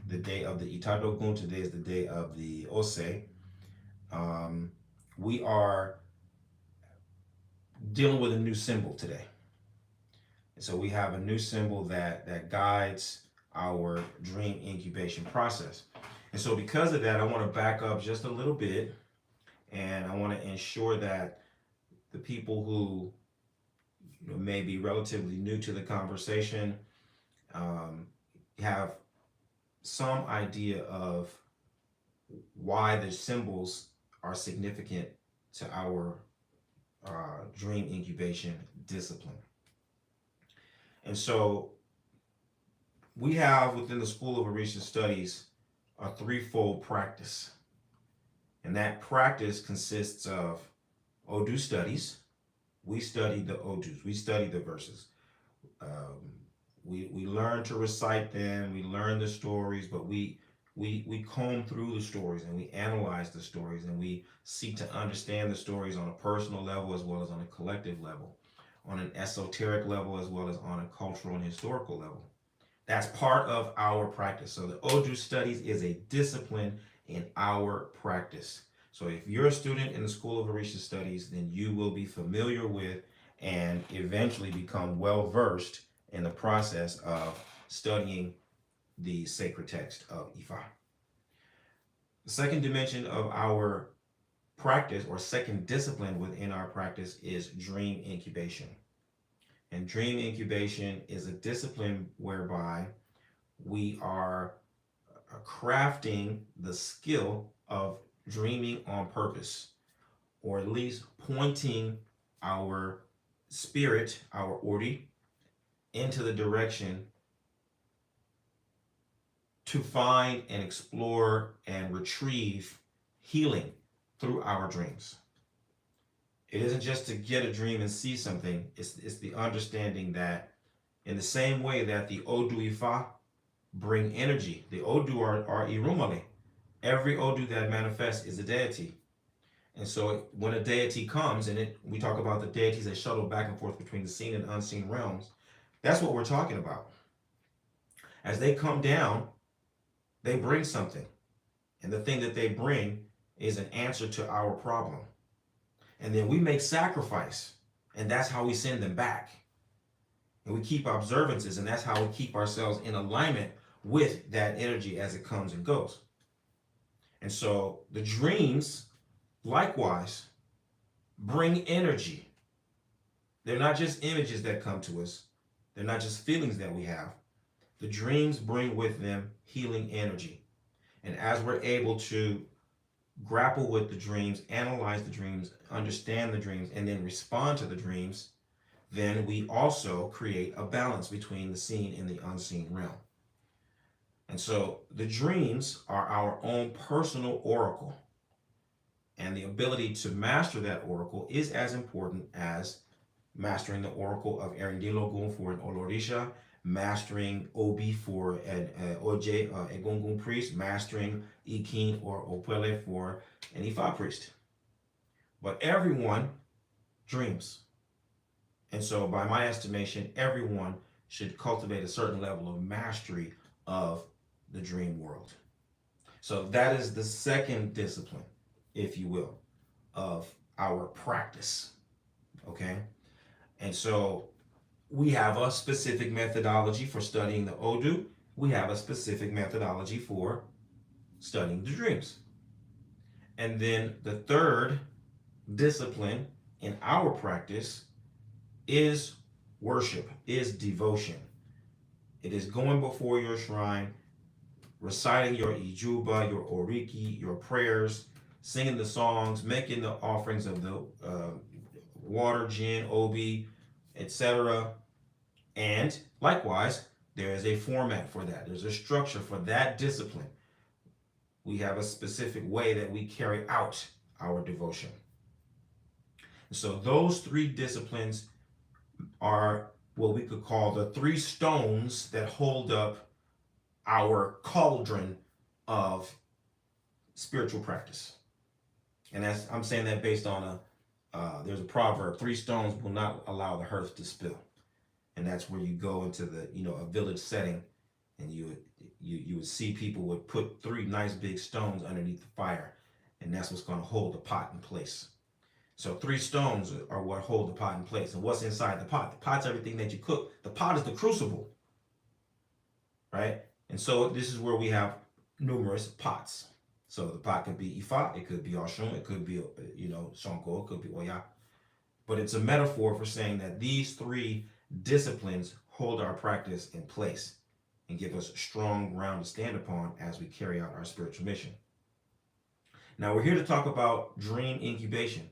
the day of the Itadogun. Today is the day of the Ose. Um, we are dealing with a new symbol today. And so we have a new symbol that guides our dream incubation process. And so because of that, I want to back up just a little bit, and I want to ensure that the people who may be relatively new to the conversation um, have some idea of why the symbols are significant to our dream incubation discipline. And so we have within the School of Orisha Studies a threefold practice. And that practice consists of Odu studies. We study the Odus, we study the verses. Um, we learn to recite them, we learn the stories, but we comb through the stories and we analyze the stories and we seek to understand the stories on a personal level as well as on a collective level, on an esoteric level as well as on a cultural and historical level. That's part of our practice. So the Odu studies is a discipline in our practice. So if you're a student in the School of Orisha Studies, then you will be familiar with and eventually become well versed in the process of studying the sacred text of Ifa. The second dimension of our practice, or second discipline within our practice, is dream incubation. And dream incubation is a discipline whereby we are crafting the skill of dreaming on purpose, or at least pointing our spirit, our ori, into the direction to find and explore and retrieve healing through our dreams. It isn't just to get a dream and see something, it's the understanding that in the same way that the Odu Ifa bring energy, the Odu are Irumale. Every Odu that manifests is a deity. And so when a deity comes, and we talk about the deities that shuttle back and forth between the seen and unseen realms, that's what we're talking about. As they come down, they bring something. And the thing that they bring is an answer to our problem. And then we make sacrifice, and that's how we send them back. And we keep observances, and that's how we keep ourselves in alignment with that energy as it comes and goes. And so the dreams, likewise, bring energy. They're not just images that come to us, they're not just feelings that we have. The dreams bring with them healing energy. And as we're able to grapple with the dreams, analyze the dreams, understand the dreams, and then respond to the dreams, then we also create a balance between the seen and the unseen realm. And so the dreams are our own personal oracle. And the ability to master that oracle is as important as mastering the oracle of Erindilo Gun for an Olorisha, mastering Obi for an Oje, a Gungun priest, mastering Ikin or Opele for an Ifa priest. But everyone dreams. And so by my estimation, everyone should cultivate a certain level of mastery of the dream world. So that is the second discipline, if you will, of our practice. Okay? And so we have a specific methodology for studying the Odu. We have a specific methodology for studying the dreams. And then the third discipline in our practice is worship, is devotion. It is going before your shrine, reciting your Ijuba, your Oriki, your prayers, singing the songs, making the offerings of the water, gin, obi, etc. And likewise, there is a format for that. There's a structure for that discipline. We have a specific way that we carry out our devotion. So those three disciplines are what we could call the three stones that hold up our cauldron of spiritual practice. And I'm saying that based on there's a proverb: three stones will not allow the hearth to spill. And that's where you go into the, a village setting and you would see people would put 3 nice big stones underneath the fire, and that's what's going to hold the pot in place. So 3 stones are what hold the pot in place. And what's inside the pot? The pot's everything that you cook. The pot is the crucible, right? And so this is where we have numerous pots. So the pot could be Ifa, it could be Oshun, it could be, Shanko, it could be Oya. But it's a metaphor for saying that these 3 disciplines hold our practice in place and give us a strong ground to stand upon as we carry out our spiritual mission. Now we're here to talk about dream incubation,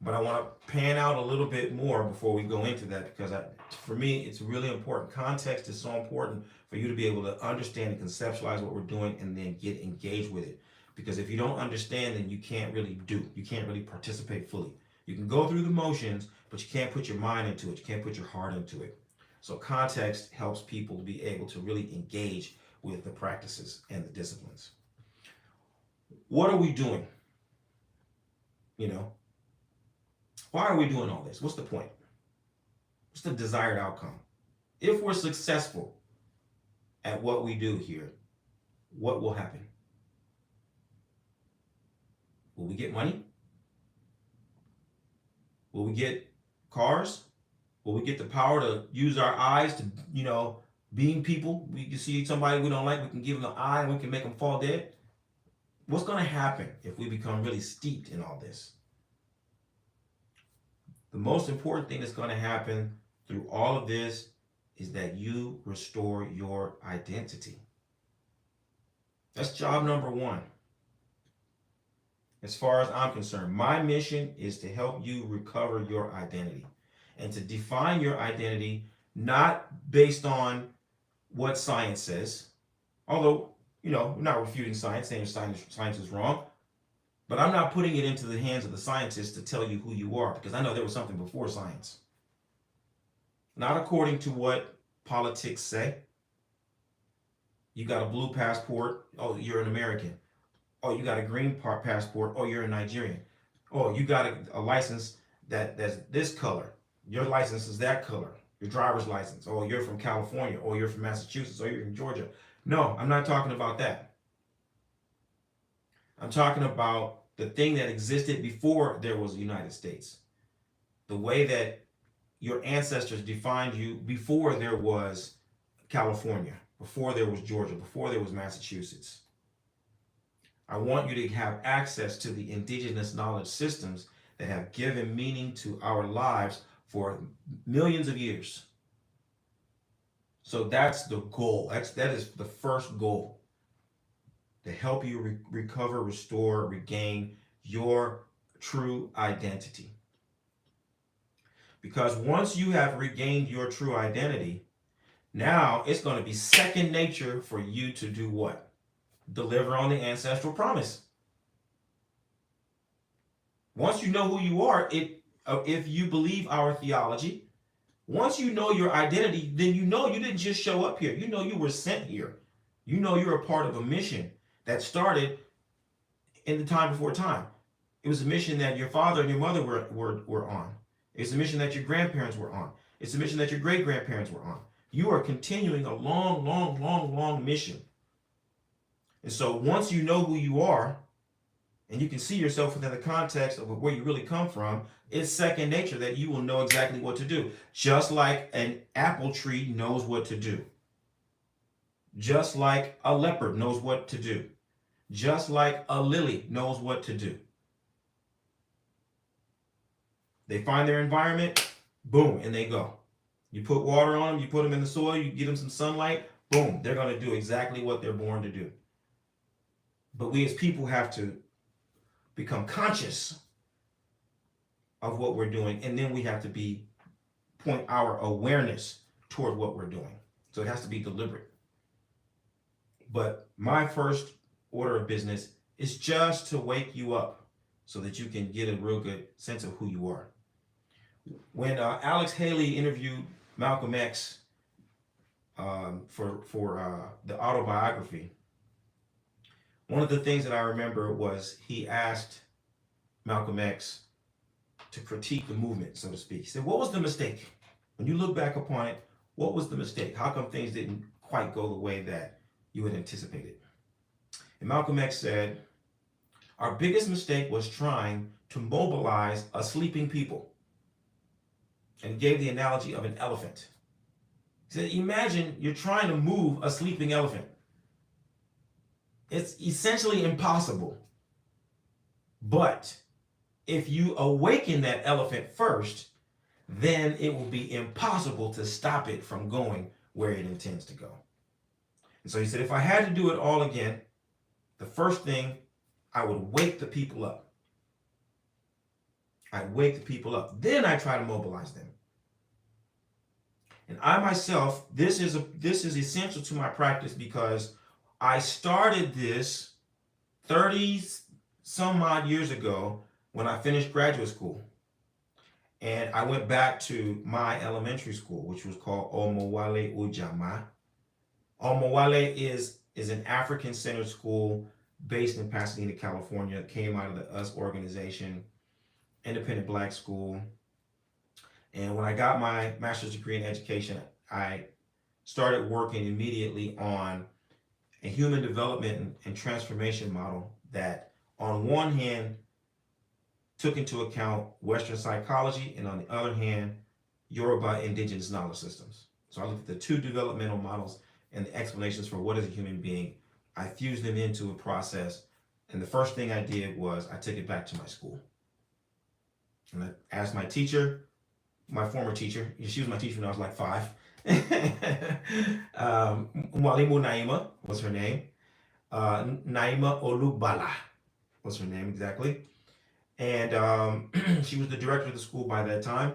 but I want to pan out a little bit more before we go into that, because for me, it's really important. Context is so important for you to be able to understand and conceptualize what we're doing and then get engaged with it. Because if you don't understand, then you can't really participate fully. You can go through the motions, but you can't put your mind into it. You can't put your heart into it. So context helps people to be able to really engage with the practices and the disciplines. What are we doing? Why are we doing all this? What's the point? What's the desired outcome? If we're successful at what we do here, what will happen? Will we get money? Will we get cars? Will we get the power to use our eyes to, beam people? We can see somebody we don't like, we can give them an eye and we can make them fall dead. What's going to happen if we become really steeped in all this? The most important thing that's going to happen through all of this is that you restore your identity. That's job number 1. As far as I'm concerned, my mission is to help you recover your identity and to define your identity not based on what science says, although, we're not refuting science, saying science is wrong, but I'm not putting it into the hands of the scientists to tell you who you are, because I know there was something before science. Not according to what politics say. You got a blue passport, oh, you're an American. Oh, you got a green passport, oh, you're a Nigerian. Oh, you got a license that's this color. Your license is that color. Your driver's license. Oh, you're from California. Oh, you're from Massachusetts. Oh, you're from Georgia. No, I'm not talking about that. I'm talking about the thing that existed before there was the United States. The way that your ancestors defined you before there was California, before there was Georgia, before there was Massachusetts. I want you to have access to the indigenous knowledge systems that have given meaning to our lives for millions of years. So that's the goal. That is the first goal. To help you recover, restore, regain your true identity. Because once you have regained your true identity, now it's going to be second nature for you to do what? Deliver on the ancestral promise. Once you know who you are, if you believe our theology, once you know your identity, then you know you didn't just show up here. You know you were sent here. You know you're a part of a mission that started in the time before time. It was a mission that your father and your mother were on. It's a mission that your grandparents were on. It's a mission that your great-grandparents were on. You are continuing a long, long, long, long mission. And so once you know who you are, and you can see yourself within the context of where you really come from, it's second nature that you will know exactly what to do. Just like an apple tree knows what to do. Just like a leopard knows what to do. Just like a lily knows what to do. They find their environment, boom, and they go. You put water on them, you put them in the soil, you give them some sunlight, boom, they're going to do exactly what they're born to do. But we as people have to become conscious of what we're doing, and then we have to point our awareness toward what we're doing. So it has to be deliberate. But my first order of business is just to wake you up so that you can get a real good sense of who you are. When Alex Haley interviewed Malcolm X for the autobiography, one of the things that I remember was he asked Malcolm X to critique the movement, so to speak. He said, what was the mistake? When you look back upon it, what was the mistake? How come things didn't quite go the way that you had anticipated. And Malcolm X said, our biggest mistake was trying to mobilize a sleeping people, and gave the analogy of an elephant. He said, imagine you're trying to move a sleeping elephant. It's essentially impossible. But if you awaken that elephant first, then it will be impossible to stop it from going where it intends to go. And so he said, if I had to do it all again, the first thing, I would wake the people up. I'd wake the people up. Then I try to mobilize them. And I myself, this is essential to my practice, because I started this 30 some odd years ago when I finished graduate school. And I went back to my elementary school, which was called Omowale Ujama. Omowale is an African-centered school based in Pasadena, California. It came out of the US organization, independent black school. And when I got my master's degree in education, I started working immediately on a human development and transformation model that, on one hand, took into account Western psychology, and on the other hand, Yoruba indigenous knowledge systems. So I looked at the two developmental models and the explanations for what is a human being. I fused them into a process, and the first thing I did was I took it back to my school. And I asked my teacher, my former teacher, she was my teacher when I was like 5. Mwalimu Naima was her name. Naima Olubala was her name exactly. And she was the director of the school by that time.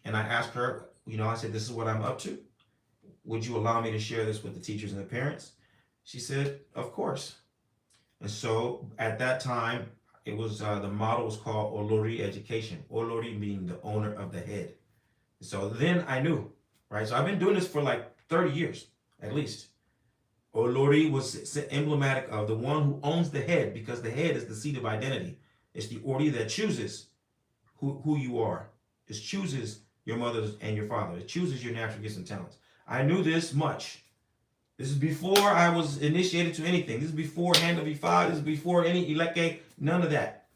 And I asked her, I said, this is what I'm up to. Would you allow me to share this with the teachers and the parents? She said, of course. And so at that time, it was the model was called Olori Education. Olori meaning the owner of the head. So then I knew, right? So I've been doing this for like 30 years, at least. Olori was emblematic of the one who owns the head, because the head is the seat of identity. It's the Ori that chooses who you are. It chooses your mother and your father. It chooses your natural gifts and talents. I knew this much. This is before I was initiated to anything. This is before Hand of Ifa. This is before any Ileke. None of that.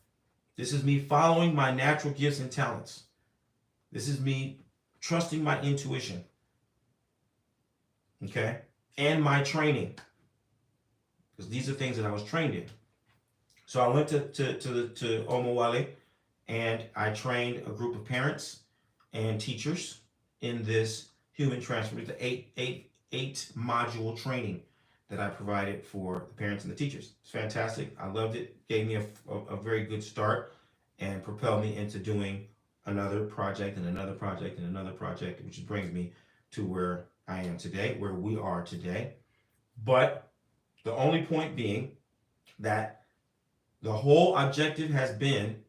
This is me following my natural gifts and talents. This is me trusting my intuition. Okay? And my training. Because these are things that I was trained in. So I went to Omowale, and I trained a group of parents and teachers in this human transformation, the eight module training that I provided for the parents and the teachers. It's fantastic. I loved it. Gave me a very good start and propelled me into doing another project and another project and another project, which brings me to where I am today, where we are today. But the only point being that the whole objective has been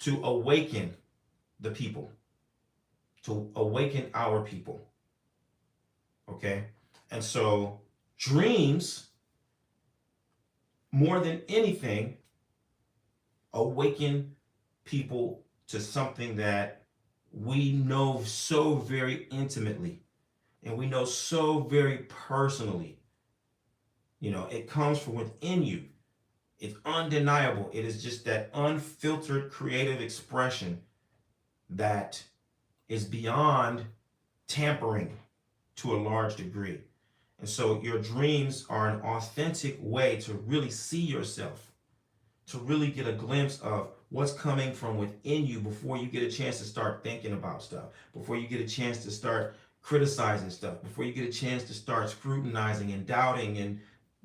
to awaken the people, to awaken our people. Okay? And so dreams, more than anything, awaken people to something that we know so very intimately and we know so very personally. It comes from within you. It's undeniable. It is just that unfiltered creative expression that is beyond tampering to a large degree. And so your dreams are an authentic way to really see yourself, to really get a glimpse of what's coming from within you before you get a chance to start thinking about stuff, before you get a chance to start criticizing stuff, before you get a chance to start scrutinizing and doubting and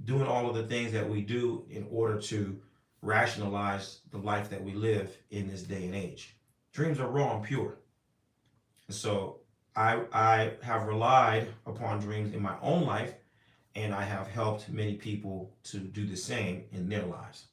doing all of the things that we do in order to rationalize the life that we live in this day and age. Dreams are raw and pure. And so I have relied upon dreams in my own life, and I have helped many people to do the same in their lives.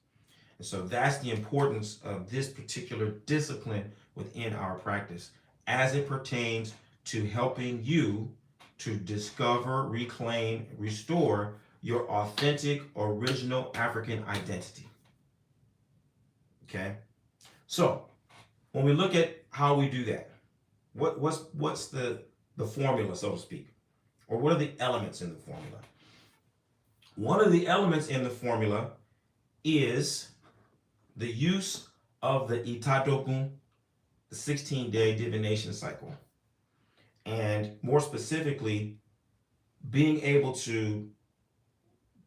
And so that's the importance of this particular discipline within our practice as it pertains to helping you to discover, reclaim, restore your authentic, original African identity. Okay? So, when we look at how we do that, what's the formula, so to speak? or what are the elements in the formula? One of the elements in the formula is the use of the Itadokun, the 16-day divination cycle. And more specifically, being able to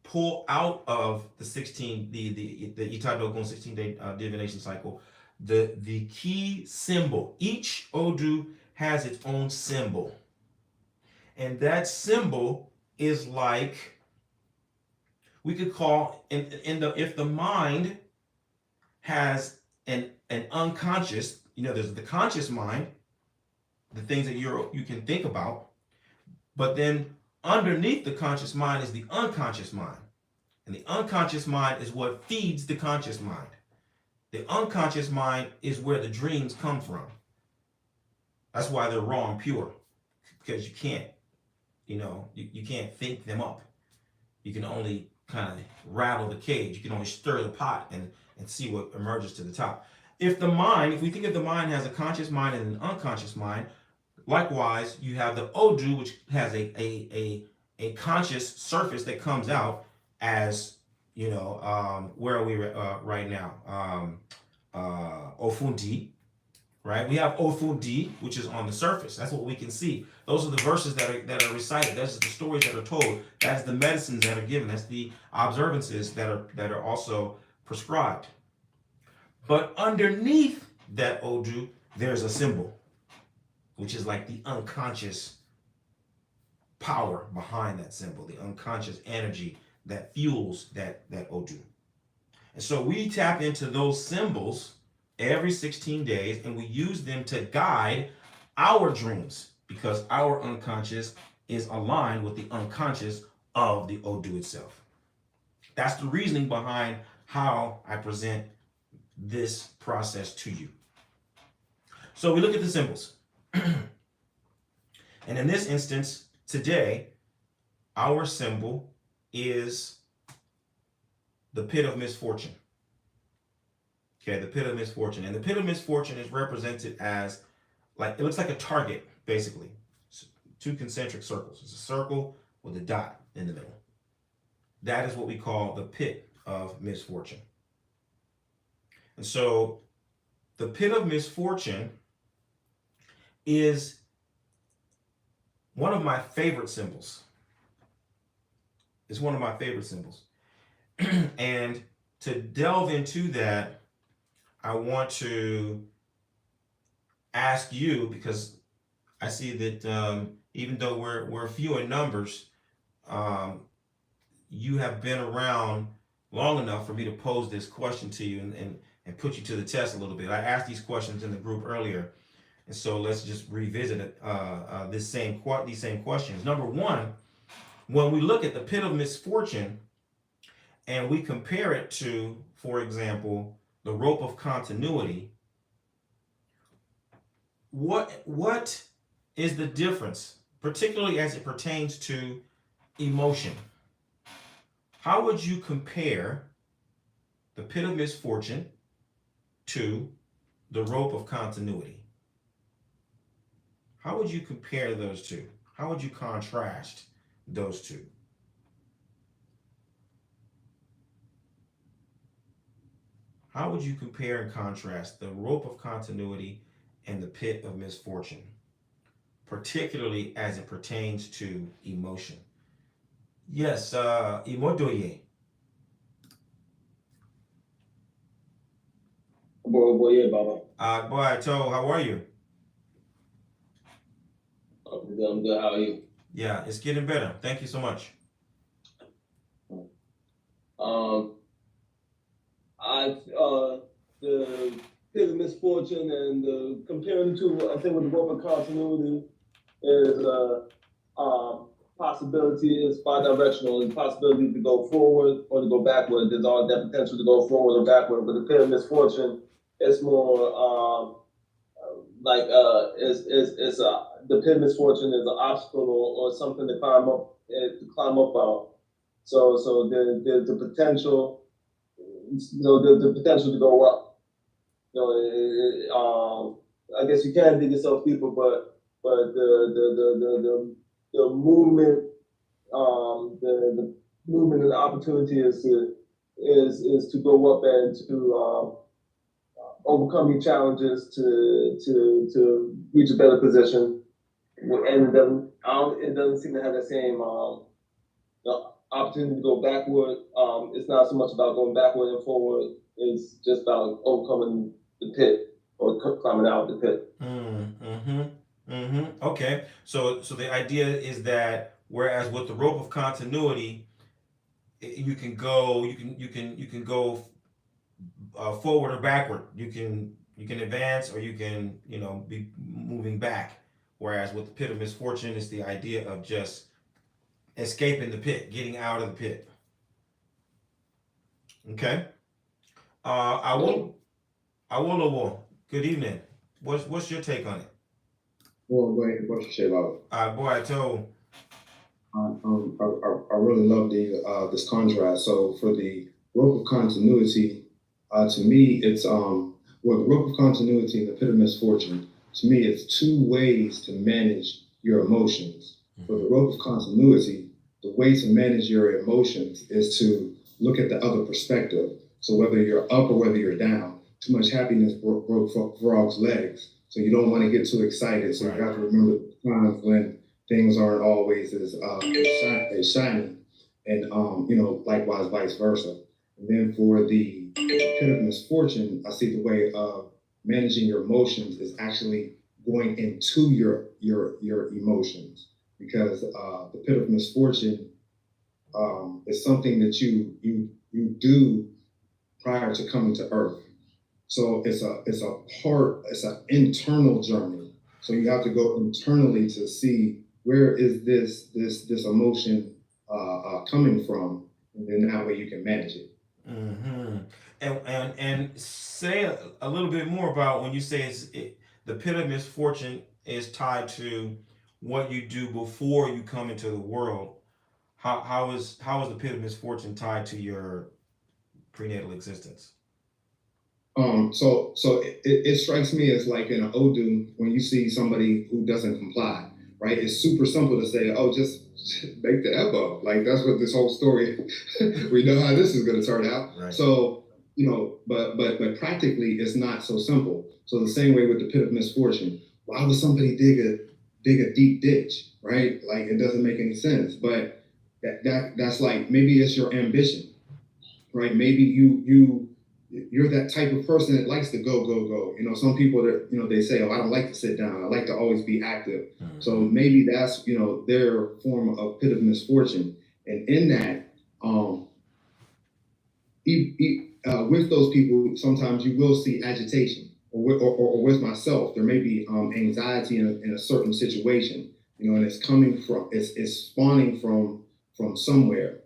pull out of the Itadokun 16-day divination cycle the key symbol. Each Odu has its own symbol. And that symbol is like, we could call if the mind has an unconscious, there's the conscious mind, the things that you can think about, but then underneath the conscious mind is the unconscious mind. And the unconscious mind is what feeds the conscious mind. The unconscious mind is where the dreams come from. That's why they're raw and pure, because you can't, you can't think them up. You can only kind of rattle the cage. You can only stir the pot and see what emerges to the top. If we think of the mind has a conscious mind and an unconscious mind, likewise, you have the Odu, which has a conscious surface that comes out as, where are we right now? Ofundi, right? We have Ofundi, which is on the surface. That's what we can see. Those are the verses that are recited. That's the stories that are told. That's the medicines that are given. That's the observances that are also prescribed. But underneath that Odu, there's a symbol, which is like the unconscious power behind that symbol, the unconscious energy that fuels that Odu. And so we tap into those symbols every 16 days, and we use them to guide our dreams, because our unconscious is aligned with the unconscious of the Odu itself. That's the reasoning behind how I present this process to you. So we look at the symbols. And in this instance, today, our symbol is the pit of misfortune. Okay, the pit of misfortune. And the pit of misfortune is represented as, it looks like a target, basically. Two concentric circles. It's a circle with a dot in the middle. That is what we call the pit of misfortune. And so the pit of misfortune is one of my favorite symbols. It's one of my favorite symbols. And to delve into that, I want to ask you, because I see that even though we're few in numbers, you have been around long enough for me to pose this question to you and put you to the test a little bit. I asked these questions in the group earlier, and so let's just revisit these same questions. Number one, when we look at the pit of misfortune and we compare it to, for example, the rope of continuity, what is the difference, particularly as it pertains to emotion? How would you compare the pit of misfortune to the rope of continuity? How would you compare those two? How would you contrast those two? How would you compare and contrast the rope of continuity and the pit of misfortune, particularly as it pertains to emotion? Yes, Imodoye. Boy, Baba. Boy, Toe, how are you? I'm good. How are you? Yeah, it's getting better. Thank you so much. The pit of misfortune and comparing to, I think, with the rope of continuity is possibility is bi-directional. There's possibility to go forward or to go backward. There's all that potential to go forward or backward. But the pit of misfortune is more the pit of misfortune is an obstacle or something to climb up on. So there's the potential, the potential to go up. I guess you can dig yourself deeper, but the movement, the movement and the opportunity is to go up and to overcome your challenges to reach a better position, and it doesn't seem to have the same the opportunity to go backward. It's not so much about going backward and forward. It's just about overcoming the pit or climbing out of the pit. Mm-hmm. Mm-hmm. Okay. So the idea is that whereas with the rope of continuity, you can go, you can go forward or backward. You can advance or you can be moving back. Whereas with the pit of misfortune, it's the idea of just escaping the pit, getting out of the pit. Okay. I will. Good evening. What's your take on it? Well, what you say about it? Boy, I told. I really love this contrast. So for the rope of continuity, to me, it's well, the rope of continuity and the pit of misfortune. To me, it's two ways to manage your emotions. For the rope of continuity, the way to manage your emotions is to look at the other perspective. So whether you're up or whether you're down, too much happiness broke frogs' legs. So you don't want to get too excited. So you have to remember the times when things aren't always as shiny, and likewise vice versa. And then for the pit of misfortune, I see the way of managing your emotions is actually going into your emotions, because the pit of misfortune is something that you do prior to coming to Earth. So it's an internal journey. So you have to go internally to see where is this emotion coming from, and then that way you can manage it. Mm-hmm. And say a little bit more about when you say the pit of misfortune is tied to what you do before you come into the world. How is the pit of misfortune tied to your prenatal existence? So it strikes me as like in an Odu, when you see somebody who doesn't comply, right? It's super simple to say, oh, just make the elbow. Like that's what this whole story. We know how this is going to turn out. Right. So but practically it's not so simple. So the same way with the pit of misfortune, why would somebody dig a deep ditch, right? Like it doesn't make any sense. But that's like, maybe it's your ambition, right? Maybe you're that type of person that likes to go, go, go. Some people that, they say, oh, I don't like to sit down. I like to always be active. Mm-hmm. So maybe that's, their form of pit of misfortune. And in that, with those people, sometimes you will see agitation. Or with myself, there may be anxiety in a certain situation, and it's coming from, it's spawning from somewhere.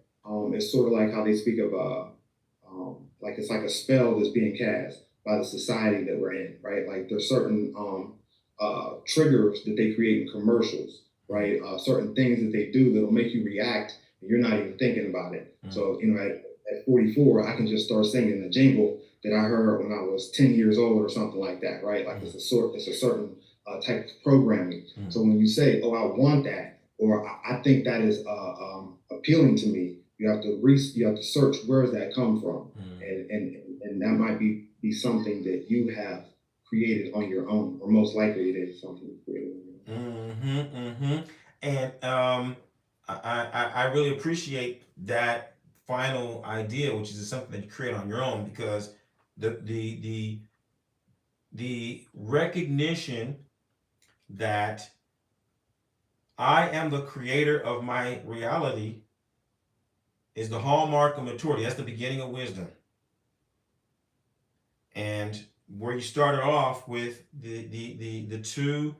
It's sort of like how they speak of like it's like a spell that's being cast by the society that we're in, right? Like there's certain triggers that they create in commercials, right? Certain things that they do that'll make you react, and you're not even thinking about it. Mm-hmm. So at 44, I can just start singing the jingle that I heard when I was 10 years old or something like that, right? Like it's a certain type of programming. Mm-hmm. So when you say, oh, I want that, or I think that is appealing to me, you have to search, where does that come from? Mm-hmm. And that might be something that you have created on your own, or most likely it is something you created on your own. Mm-hmm, mm-hmm. And I really appreciate that final idea, which is something that you create on your own, because the recognition that I am the creator of my reality is the hallmark of maturity. That's the beginning of wisdom. And where you started off with the two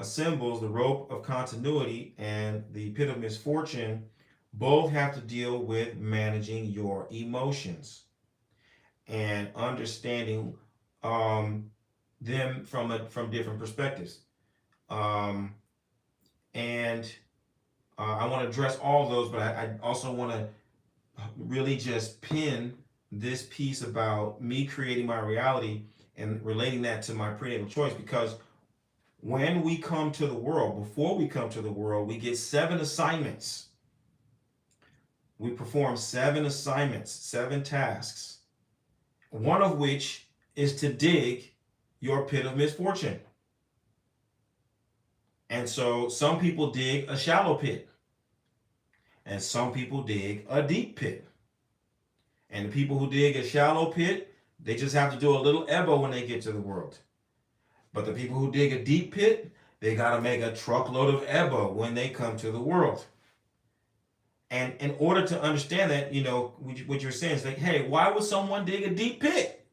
symbols, the rope of continuity and the pit of misfortune, both have to deal with managing your emotions and understanding them from different perspectives. And I want to address all those, but I also want to really just pin this piece about me creating my reality and relating that to my prenatal choice, because when we come to the world, before we come to the world, we get 7 assignments. We perform 7 assignments, 7 tasks, one of which is to dig your pit of misfortune. And so some people dig a shallow pit, and some people dig a deep pit. And the people who dig a shallow pit, they just have to do a little ebo when they get to the world. But the people who dig a deep pit, they got to make a truckload of ebo when they come to the world. And in order to understand that, you know, what you're saying is like, hey, why would someone dig a deep pit?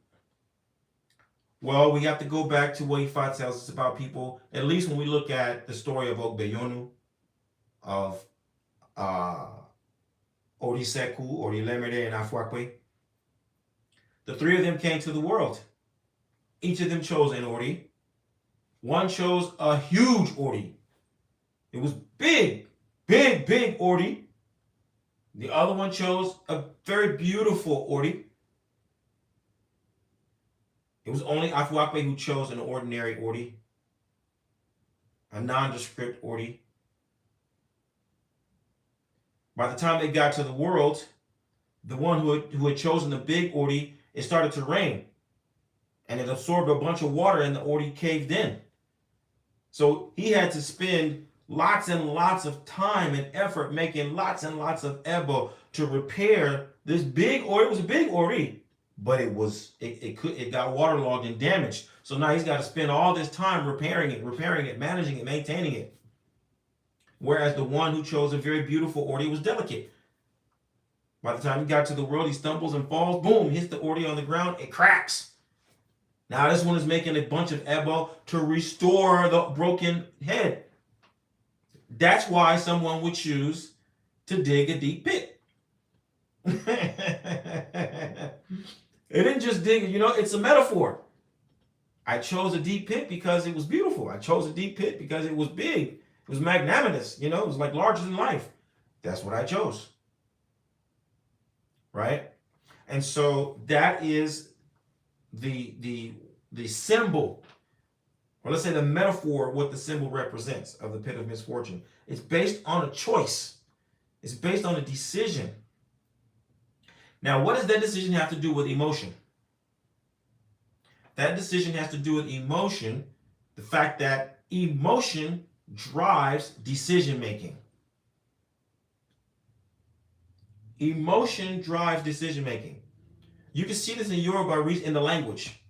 Well, we have to go back to what Ifa tells us about people, at least when we look at the story of Ogbeyonu, of Oriseku, Orilemede, and Afuakwe. The 3 of them came to the world. Each of them chose an Ori. One chose a huge Ori. It was big, big, big Ori. The other one chose a very beautiful Ori. It was only Afuakwe who chose an ordinary Ori, a nondescript Ori. By the time they got to the world, the one who had chosen the big Ori, it started to rain. And it absorbed a bunch of water and the Ori caved in. So he had to spend lots and lots of time and effort making lots and lots of ebo to repair this big Ori. It was a big Ori, but it got waterlogged and damaged. So now he's got to spend all this time repairing it, managing it, maintaining it. Whereas the one who chose a very beautiful Ori was delicate. By the time he got to the world, he stumbles and falls, boom, hits the Ori on the ground, it cracks. Now this one is making a bunch of ebo to restore the broken head. That's why someone would choose to dig a deep pit. It didn't just dig, you know, it's a metaphor. I chose a deep pit because it was beautiful. I chose a deep pit because it was big. It was magnanimous, you know, it was like larger than life. That's what I chose. Right? And so that is the symbol, or let's say the metaphor, what the symbol represents of the pit of misfortune. It's based on a choice. It's based on a decision. Now, what does that decision have to do with emotion? That decision has to do with emotion, the fact that emotion drives decision making. Emotion drives decision making. You can see this in Yoruba in the language.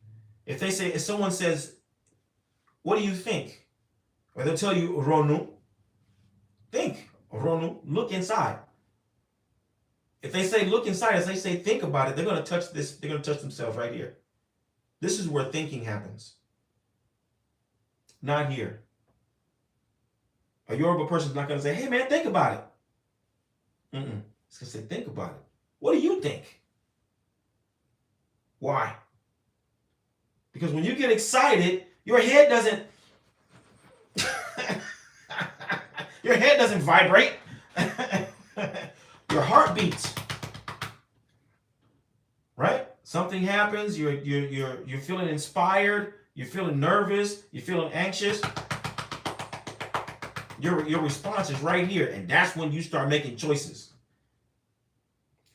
If someone says, what do you think? Or they'll tell you, Ronu. Think. Ronu. Look inside. If they say look inside, as they say think about it, they're going to touch this. They're going to touch themselves right here. This is where thinking happens. Not here. A Yoruba person's not going to say, hey man, think about it. It's going to say, think about it. What do you think? Why? Because when you get excited, your head doesn't vibrate. Your heart beats. Right? Something happens, you're feeling inspired, you're feeling nervous, you're feeling anxious. Your response is right here, and that's when you start making choices.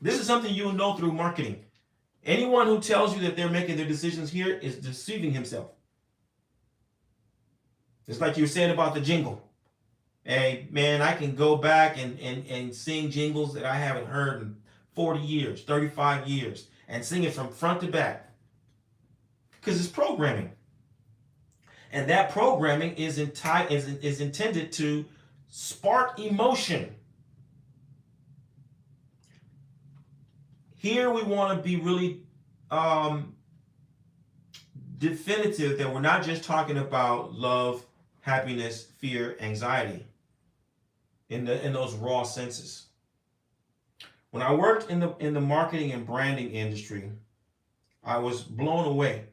This is something you'll know through marketing. Anyone who tells you that they're making their decisions here is deceiving himself. It's like you were saying about the jingle. Hey, man, I can go back and sing jingles that I haven't heard in 40 years, 35 years, and sing it from front to back. Because it's programming. And that programming is intended to spark emotion. Here we want to be really definitive that we're not just talking about love, happiness, fear, anxiety in those raw senses. When I worked in the marketing and branding industry, I was blown away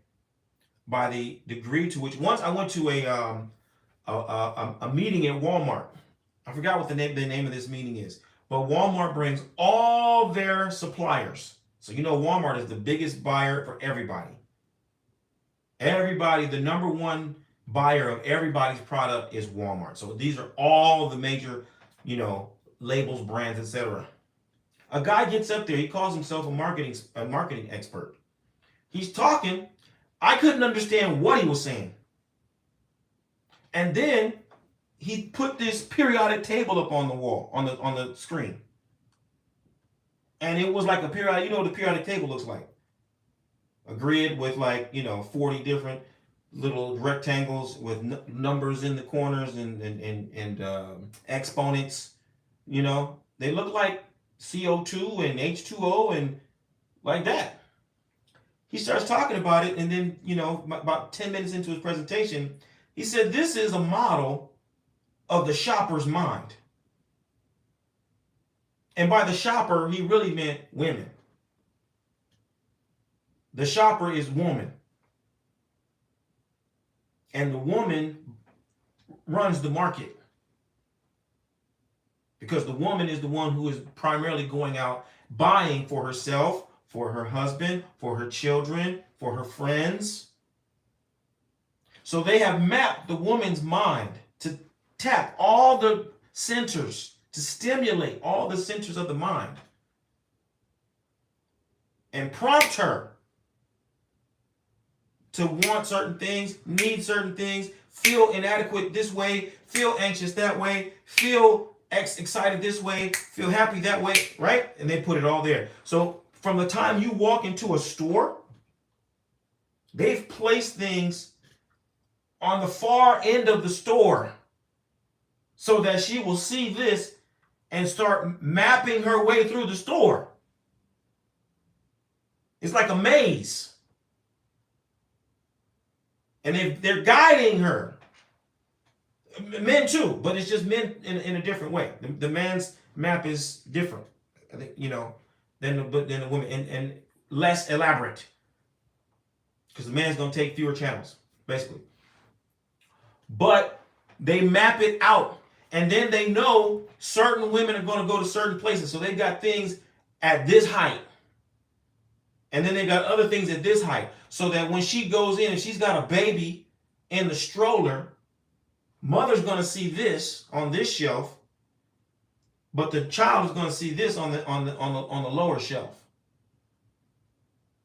by the degree to which once I went to a meeting at Walmart. I forgot what the name of this meeting is. But Walmart brings all their suppliers. So you know Walmart is the biggest buyer for everybody. Everybody, the number one buyer of everybody's product is Walmart. So these are all the major, you know, labels, brands, etc. A guy gets up there, he calls himself a marketing expert. He's talking, I couldn't understand what he was saying. And then he put this periodic table up on the wall, on the screen. And it was like a periodic, you know what a periodic table looks like. A grid with, like, you know, 40 different little rectangles with numbers in the corners and exponents. You know, they look like CO2 and H2O and like that. He starts talking about it, and then, you know, about 10 minutes into his presentation, he said, this is a model of the shopper's mind. And by the shopper, he really meant women. The shopper is woman. And the woman runs the market. Because the woman is the one who is primarily going out buying for herself, for her husband, for her children, for her friends. So they have mapped the woman's mind to tap all the centers, to stimulate all the centers of the mind, and prompt her to want certain things, need certain things, feel inadequate this way, feel anxious that way, feel excited this way, feel happy that way, right? And they put it all there. So from the time you walk into a store, they've placed things on the far end of the store so that she will see this and start mapping her way through the store. It's like a maze. And they're guiding her. Men too, but it's just men in a different way. The man's map is different, I think, you know, than the woman, and less elaborate. Because the man's going to take fewer channels, basically. But they map it out. And then they know certain women are going to go to certain places. So they've got things at this height. And then they got other things at this height. So that when she goes in and she's got a baby in the stroller, mother's going to see this on this shelf, but the child is going to see this on the lower shelf.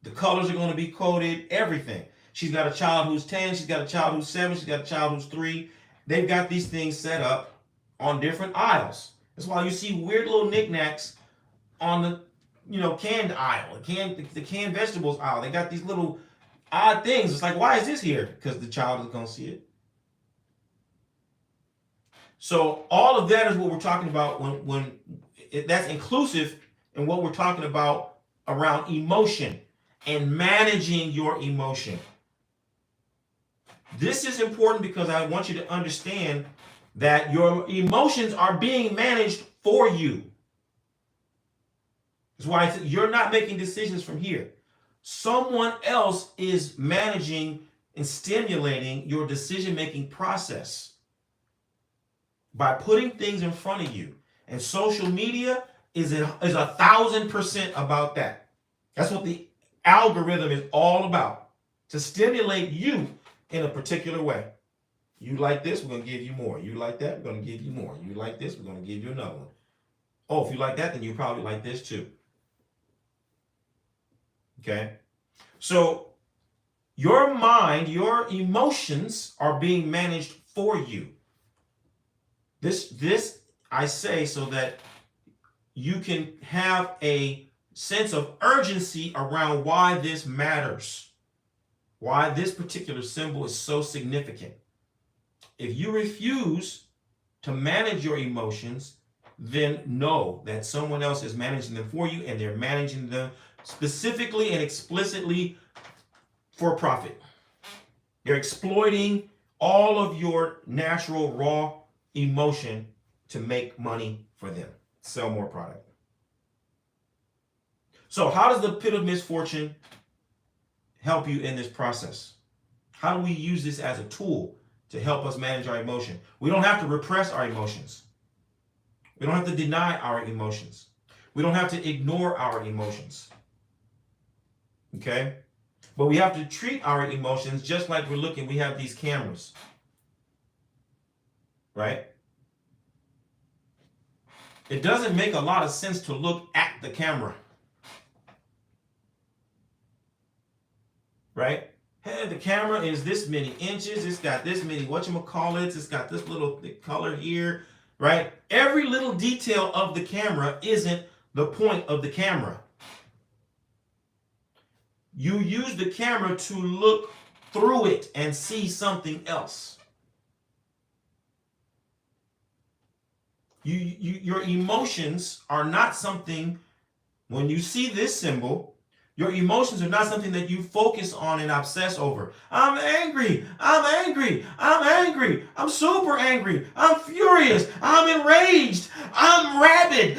The colors are going to be coded, everything. She's got a child who's 10, she's got a child who's 7, she's got a child who's 3. They've got these things set up on different aisles. That's why you see weird little knickknacks on the, you know, canned aisle, the canned vegetables aisle. They got these little odd things. It's like, why is this here? Because the child is going to see it. So all of that is what we're talking about when that's inclusive in what we're talking about around emotion and managing your emotion. This is important because I want you to understand that your emotions are being managed for you. That's why I said you're not making decisions from here. Someone else is managing and stimulating your decision-making process by putting things in front of you. And social media is 1,000% about that. That's what the algorithm is all about, to stimulate you in a particular way. You like this, we're going to give you more. You like that, we're going to give you more. You like this, we're going to give you another one. Oh, if you like that, then you probably like this too. Okay? So your mind, your emotions are being managed for you. This I say so that you can have a sense of urgency around why this matters, why this particular symbol is so significant. If you refuse to manage your emotions, then know that someone else is managing them for you, and they're managing them specifically and explicitly for profit. They're exploiting all of your natural raw emotion to make money for them, sell more product. So how does the pit of misfortune help you in this process? How do we use this as a tool to help us manage our emotion? We don't have to repress our emotions. We don't have to deny our emotions. We don't have to ignore our emotions. Okay? But we have to treat our emotions just like we're looking. We have these cameras, right? It doesn't make a lot of sense to look at the camera, right? Hey, the camera is this many inches. It's got this many whatchamacallits. It's got this little color here, right? Every little detail of the camera isn't the point of the camera. You use the camera to look through it and see something else. Your emotions are not something, when you see this symbol, your emotions are not something that you focus on and obsess over. I'm angry, I'm angry, I'm angry, I'm super angry, I'm furious, I'm enraged, I'm rabid.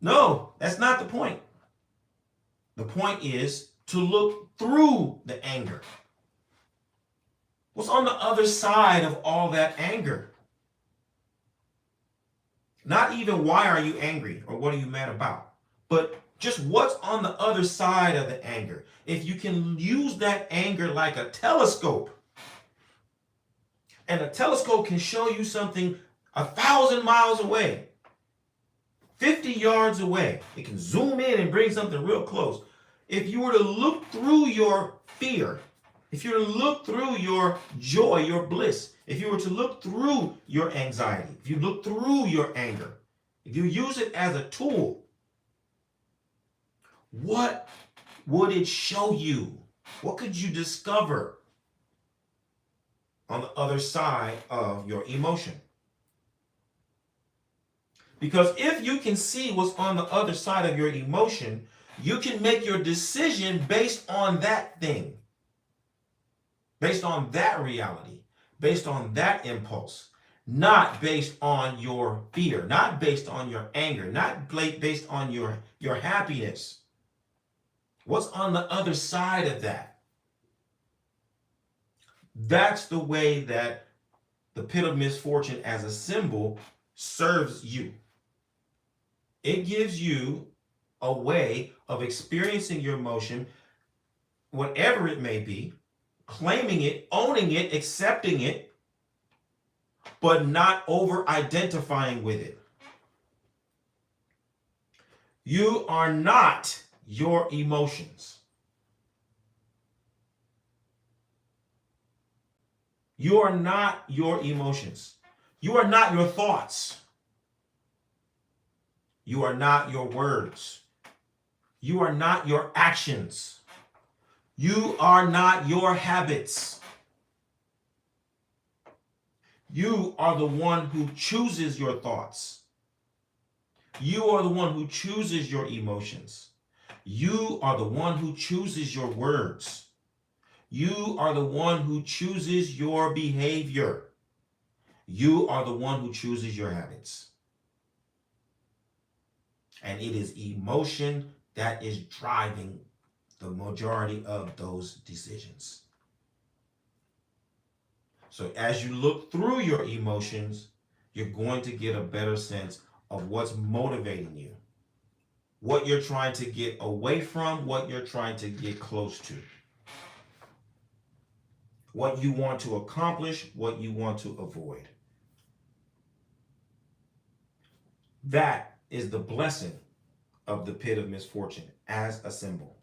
No, that's not the point. The point is to look through the anger. What's on the other side of all that anger? Not even why are you angry or what are you mad about, but just what's on the other side of the anger. If you can use that anger like a telescope, and a telescope can show you something 1,000 miles away, 50 yards away, it can zoom in and bring something real close. If you were to look through your fear, if you were to look through your joy, your bliss, if you were to look through your anxiety, if you look through your anger, if you use it as a tool, what would it show you? What could you discover on the other side of your emotion? Because if you can see what's on the other side of your emotion, you can make your decision based on that thing, based on that reality, based on that impulse, not based on your fear, not based on your anger, not based on your happiness. What's on the other side of that? That's the way that the pit of misfortune as a symbol serves you. It gives you a way of experiencing your emotion, whatever it may be, claiming it, owning it, accepting it, but not over-identifying with it. You are not your emotions. You are not your emotions. You are not your thoughts. You are not your words. You are not your actions. You are not your habits. You are the one who chooses your thoughts. You are the one who chooses your emotions. You are the one who chooses your words. You are the one who chooses your behavior. You are the one who chooses your habits. And it is emotion that is driving the majority of those decisions. So as you look through your emotions, you're going to get a better sense of what's motivating you, what you're trying to get away from, what you're trying to get close to, what you want to accomplish, what you want to avoid. That is the blessing of the pit of misfortune as a symbol,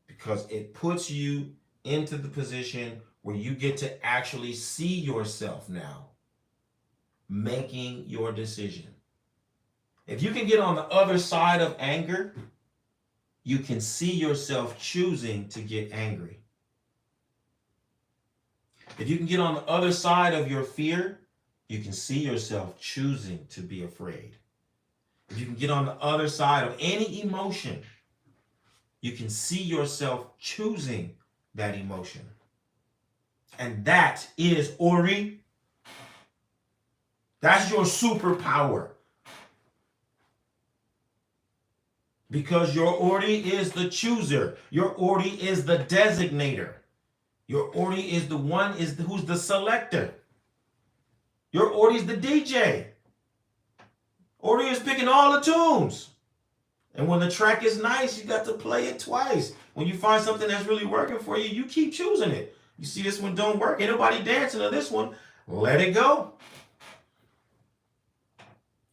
because it puts you into the position where you get to actually see yourself now making your decision. If you can get on the other side of anger, you can see yourself choosing to get angry. If you can get on the other side of your fear, you can see yourself choosing to be afraid. If you can get on the other side of any emotion, you can see yourself choosing that emotion. And that is Ori. That's your superpower. Because your Ori is the chooser. Your Ori is the designator. Your Ori is the one who's the selector. Your Ori is the DJ. Ori is picking all the tunes. And when the track is nice, you got to play it twice. When you find something that's really working for you, you keep choosing it. You see this one don't work, ain't nobody dancing to this one, let it go.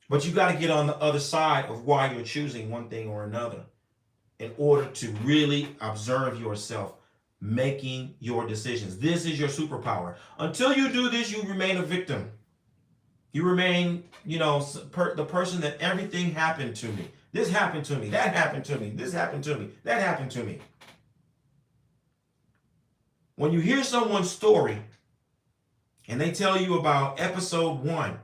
But you got to get on the other side of why you're choosing one thing or another in order to really observe yourself making your decisions. This is your superpower. Until you do this, you remain a victim. You remain, the person that everything happened to me. This happened to me. That happened to me. This happened to me. That happened to me. When you hear someone's story and they tell you about episode 1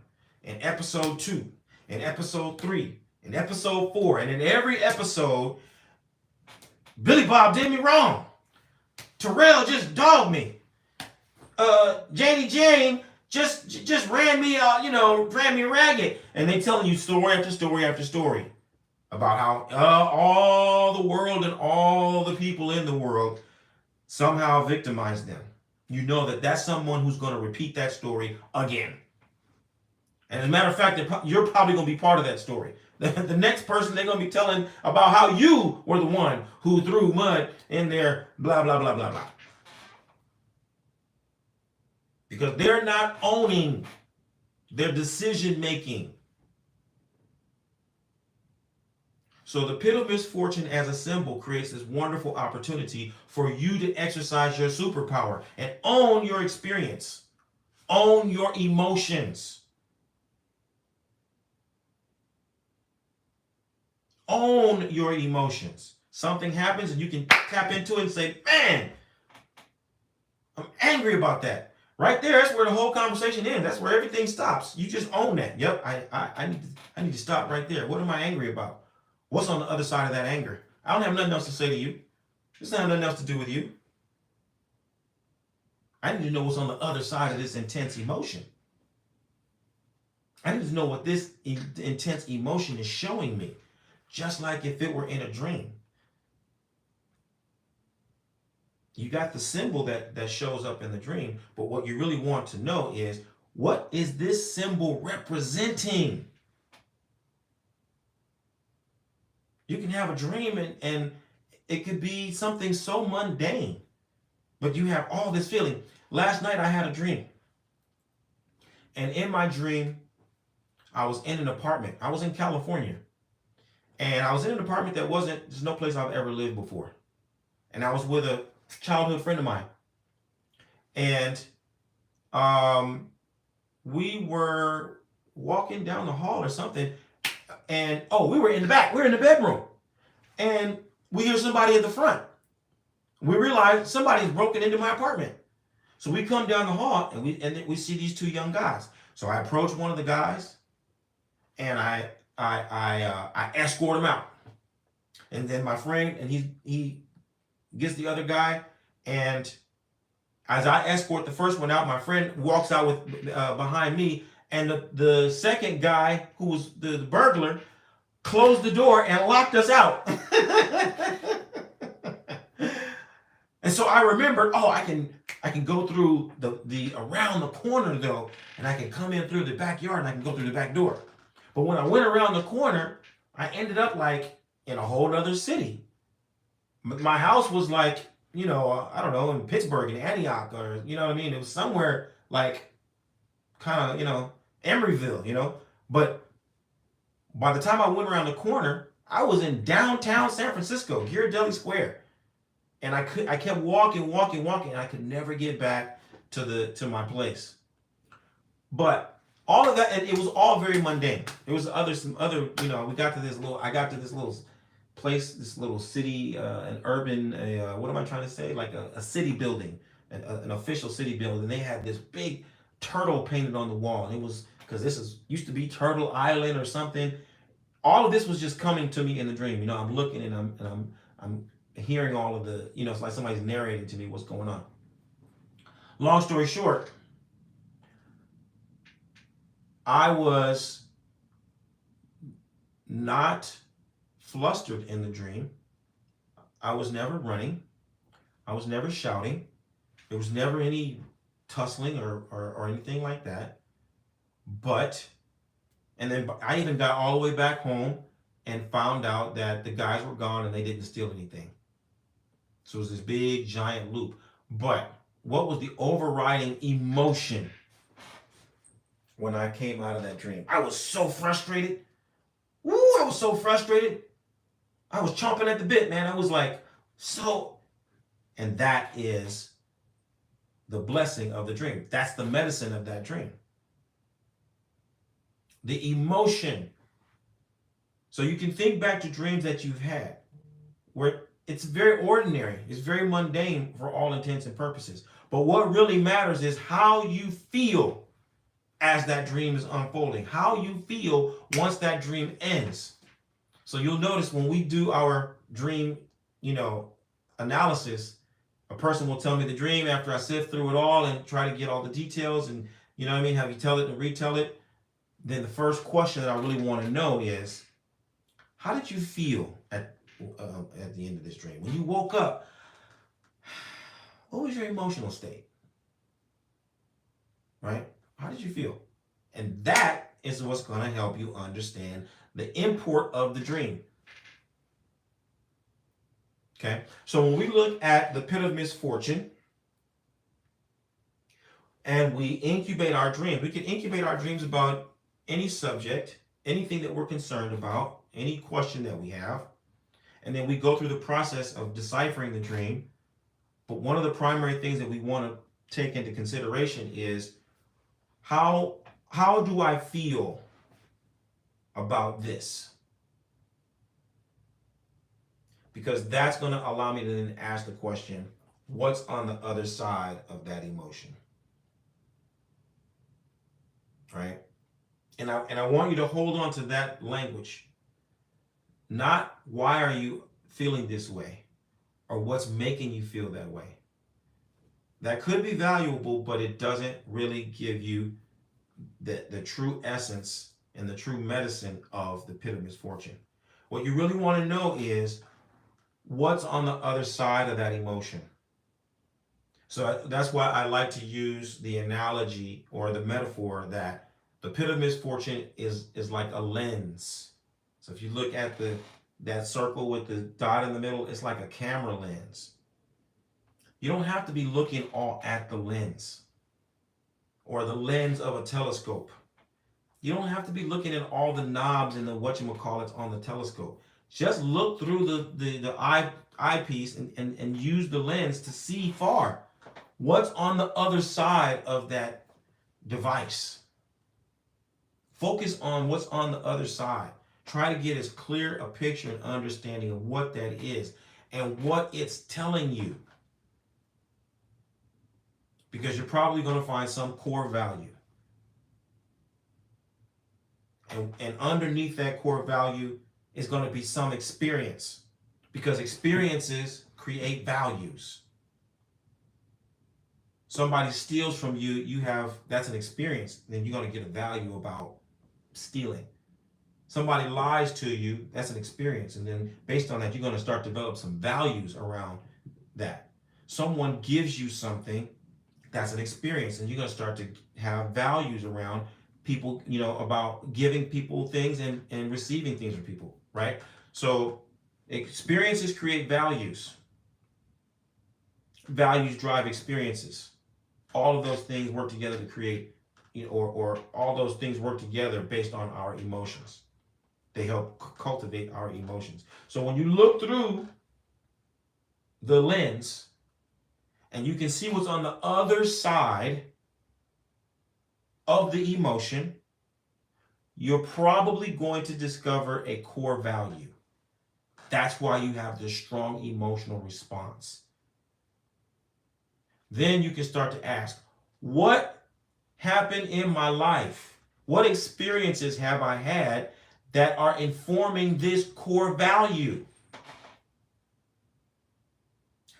and episode 2 and episode 3 and episode 4, and in every episode, Billy Bob did me wrong. Terrell just dogged me. Janie Jane just ran me, ran me ragged. And they telling you story after story after story about how all the world and all the people in the world somehow victimized them. You know that that's someone who's going to repeat that story again. And as a matter of fact, you're probably going to be part of that story. The next person they're going to be telling about how you were the one who threw mud in their blah, blah, blah, blah, blah. Because they're not owning their decision making. So the pit of misfortune as a symbol creates this wonderful opportunity for you to exercise your superpower and own your experience, own your emotions. Own your emotions. Something happens and you can tap into it and say, man, I'm angry about that. Right there, that's where the whole conversation ends. That's where everything stops. You just own that. Yep, I need to stop right there. What am I angry about? What's on the other side of that anger? I don't have nothing else to say to you. This doesn't have nothing else to do with you. I need to know what's on the other side of this intense emotion. I need to know what this intense emotion is showing me. Just like if it were in a dream. You got the symbol that shows up in the dream, but what you really want to know is, what is this symbol representing? You can have a dream and it could be something so mundane, but you have all this feeling. Last night I had a dream. And in my dream, I was in an apartment. I was in California. And I was in an apartment there's no place I've ever lived before. And I was with a childhood friend of mine. And we were walking down the hall or something. And, we were in the back. We were in the bedroom. And we hear somebody at the front. We realize somebody's broken into my apartment. So we come down the hall and we see these two young guys. So I approach one of the guys and I escort him out. And then my friend, and he gets the other guy, and as I escort the first one out, my friend walks out with behind me, and the second guy, who was the burglar, closed the door and locked us out. And so I remembered, I can go through the around the corner though, and I can come in through the backyard and I can go through the back door. But when I went around the corner, I ended up like in a whole other city. My house was like, I don't know, in Pittsburgh, in Antioch, or, you know what I mean? It was somewhere like kind of, Emeryville, But by the time I went around the corner, I was in downtown San Francisco, Ghirardelli Square. And I kept walking, and I could never get back to my place. But all of that, and it was all very mundane. There was some other, I got to this little place, this little city, an urban, what am I trying to say? Like a city building, an official city building. And they had this big turtle painted on the wall. And it was, because used to be Turtle Island or something. All of this was just coming to me in the dream. I'm looking and I'm hearing all of the, it's like somebody's narrating to me what's going on. Long story short, I was not flustered in the dream. I was never running. I was never shouting. There was never any tussling or anything like that. And then I even got all the way back home, and found out that the guys were gone and they didn't steal anything. So it was this big giant loop. But what was the overriding emotion when I came out of that dream? I was so frustrated. Woo, I was so frustrated. I was chomping at the bit, man. I was like, so. And that is the blessing of the dream. That's the medicine of that dream. The emotion. So you can think back to dreams that you've had where it's very ordinary, it's very mundane for all intents and purposes. But what really matters is how you feel as that dream is unfolding, how you feel once that dream ends. So you'll notice when we do our dream, analysis, a person will tell me the dream after I sift through it all and try to get all the details and, have you tell it and retell it. Then the first question that I really want to know is, how did you feel at the end of this dream? When you woke up, what was your emotional state? Right? How did you feel? And that is what's going to help you understand the import of the dream. Okay? So when we look at the pit of misfortune and we incubate our dreams, we can incubate our dreams about any subject, anything that we're concerned about, any question that we have. And then we go through the process of deciphering the dream. But one of the primary things that we want to take into consideration is how do I feel about this? Because that's going to allow me to then ask the question, what's on the other side of that emotion? Right? And I want you to hold on to that language. Not why are you feeling this way or what's making you feel that way. That could be valuable, but it doesn't really give you the true essence and the true medicine of the pit of misfortune. What you really want to know is what's on the other side of that emotion. So that's why I like to use the analogy or the metaphor that the pit of misfortune is like a lens. So if you look at that circle with the dot in the middle, it's like a camera lens. You don't have to be looking all at the lens or the lens of a telescope. You don't have to be looking at all the knobs and the whatchamacallits on the telescope. Just look through the eyepiece and use the lens to see far. What's on the other side of that device? Focus on what's on the other side. Try to get as clear a picture and understanding of what that is and what it's telling you. Because you're probably going to find some core value. And underneath that core value is going to be some experience. Because experiences create values. Somebody steals from you, that's an experience. Then you're going to get a value about stealing. Somebody lies to you, that's an experience. And then based on that, you're going to start to develop some values around that. Someone gives you something, that's an experience. And you're going to start to have values around people, about giving people things and receiving things from people, right? So experiences create values. Values drive experiences. All of those things work together to create, or all those things work together based on our emotions. They help cultivate our emotions. So when you look through the lens and you can see what's on the other side of the emotion, you're probably going to discover a core value. That's why you have this strong emotional response. Then you can start to ask, what happened in my life? What experiences have I had that are informing this core value?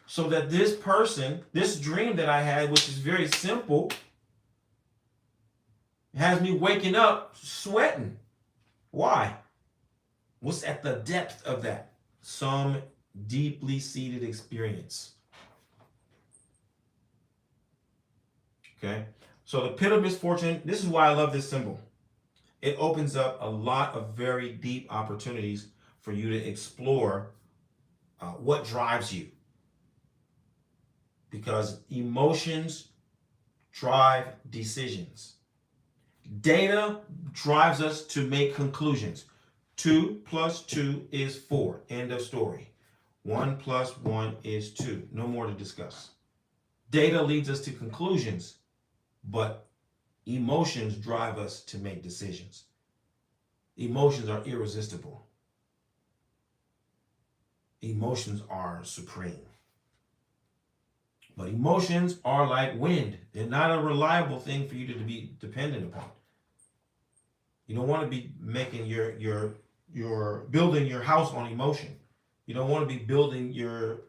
So that this dream that I had, which is very simple, has me waking up sweating. Why? What's at the depth of that? Some deeply seated experience. Okay, so the pit of misfortune, this is why I love this symbol. It opens up a lot of very deep opportunities for you to explore what drives you. Because emotions drive decisions. Data drives us to make conclusions. 2 plus 2 is 4. End of story. 1 plus 1 is 2. No more to discuss. Data leads us to conclusions, but emotions drive us to make decisions. Emotions are irresistible. Emotions are supreme. But emotions are like wind. They're not a reliable thing for you to be dependent upon. You don't want to be making your building your house on emotion. You don't want to be building your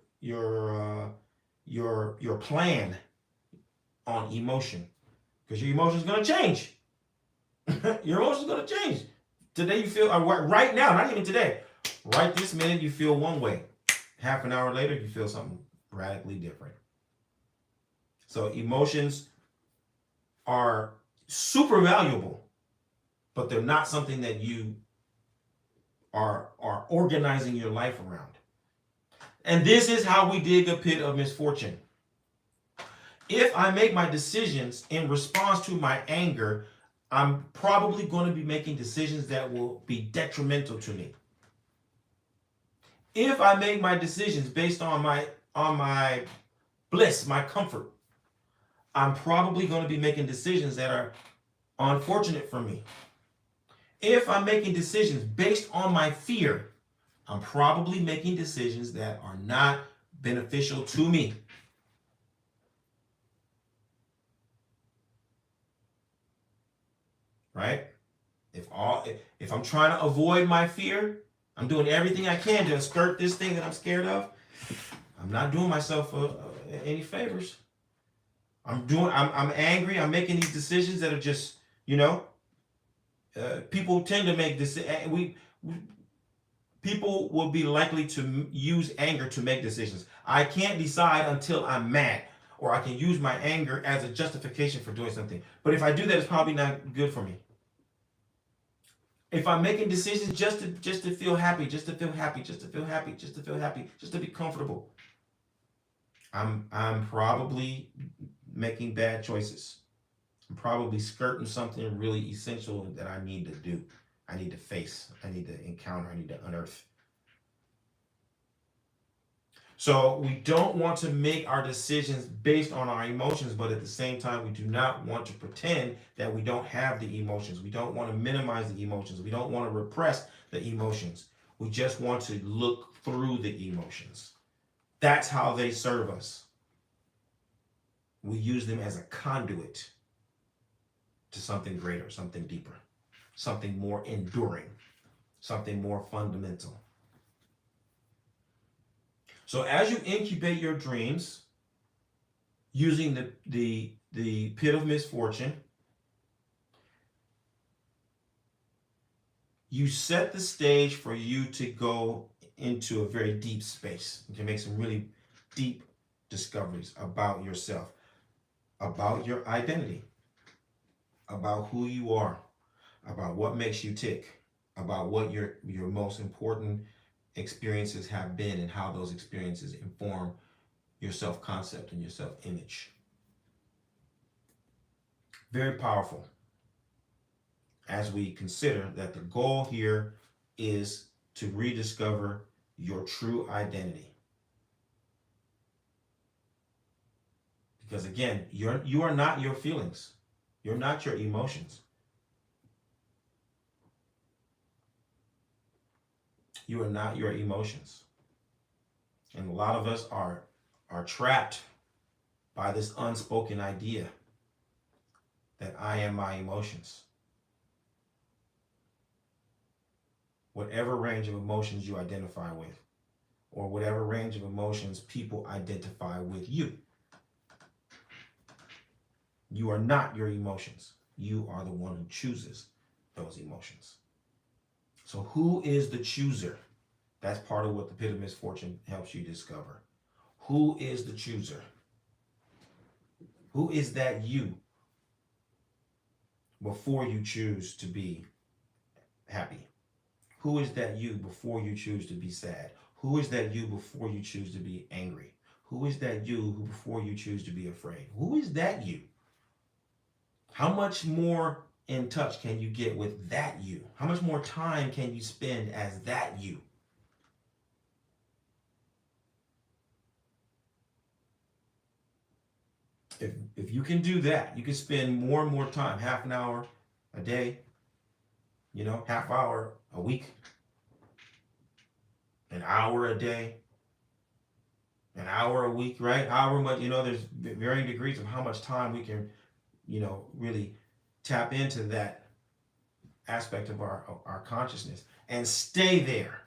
plan on emotion, because your emotion is going to change. Your emotion is going to change. Today you feel right now, not even today. Right this minute you feel one way. Half an hour later you feel something radically different. So emotions are super valuable, but they're not something that you are organizing your life around. And this is how we dig a pit of misfortune. If I make my decisions in response to my anger, I'm probably going to be making decisions that will be detrimental to me. If I make my decisions based on my bliss, my comfort, I'm probably going to be making decisions that are unfortunate for me. If I'm making decisions based on my fear, I'm probably making decisions that are not beneficial to me. Right? If I'm trying to avoid my fear, I'm doing everything I can to skirt this thing that I'm scared of. I'm not doing myself any favors. I'm angry. I'm making these decisions that are just, people tend to make this. People will be likely to use anger to make decisions. I can't decide until I'm mad, or I can use my anger as a justification for doing something. But if I do that, it's probably not good for me. If I'm making decisions just to feel happy, just to be comfortable, I'm probably making bad choices. I'm probably skirting something really essential that I need to do. I need to face. I need to encounter. I need to unearth. So we don't want to make our decisions based on our emotions, but at the same time, we do not want to pretend that we don't have the emotions. We don't want to minimize the emotions. We don't want to repress the emotions. We just want to look through the emotions. That's how they serve us. We use them as a conduit to something greater, something deeper, something more enduring, something more fundamental. So as you incubate your dreams using the pit of misfortune, you set the stage for you to go into a very deep space. You can make some really deep discoveries about yourself, about your identity, about who you are, about what makes you tick, about what your most important experiences have been, and how those experiences inform your self-concept and your self-image. Very powerful, as we consider that the goal here is to rediscover your true identity. Because again, you are not your feelings. You're not your emotions. You are not your emotions. And a lot of us are trapped by this unspoken idea that I am my emotions. Whatever range of emotions you identify with, or whatever range of emotions people identify with you. You are not your emotions. You are the one who chooses those emotions. So who is the chooser? That's part of what the pit of misfortune helps you discover. Who is the chooser? Who is that you before you choose to be happy? Who is that you before you choose to be sad? Who is that you before you choose to be angry? Who is that you who before you choose to be afraid? Who is that you? How much more in touch can you get with that you? How much more time can you spend as that you? If you can do that, you can spend more and more time, half an hour a day, half hour a week, an hour a day, an hour a week, right? However much, there's varying degrees of how much time we can, really tap into that aspect of our consciousness and stay there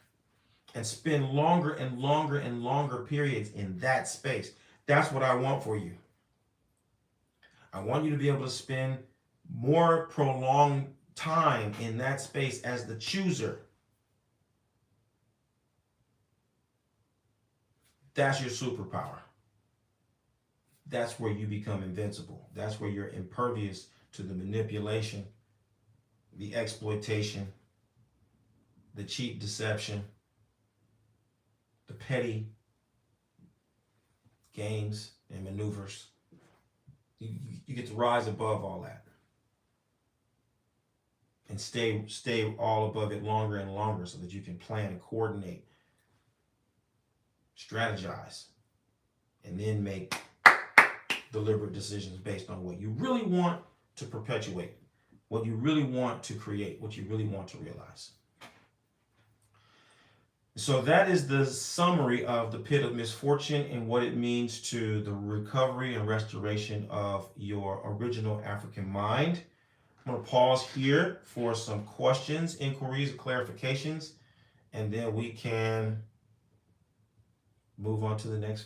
and spend longer and longer and longer periods in that space. That's what I want for you. I want you to be able to spend more prolonged time in that space as the chooser. That's your superpower. That's where you become invincible. That's where you're impervious to the manipulation, the exploitation, the cheap deception, the petty games and maneuvers. You get to rise above all that and stay all above it longer and longer so that you can plan and coordinate, strategize, and then make deliberate decisions based on what you really want to perpetuate, what you really want to create, what you really want to realize. So that is the summary of the pit of misfortune and what it means to the recovery and restoration of your original African mind. I'm going to pause here for some questions, inquiries, clarifications, and then we can move on to the next.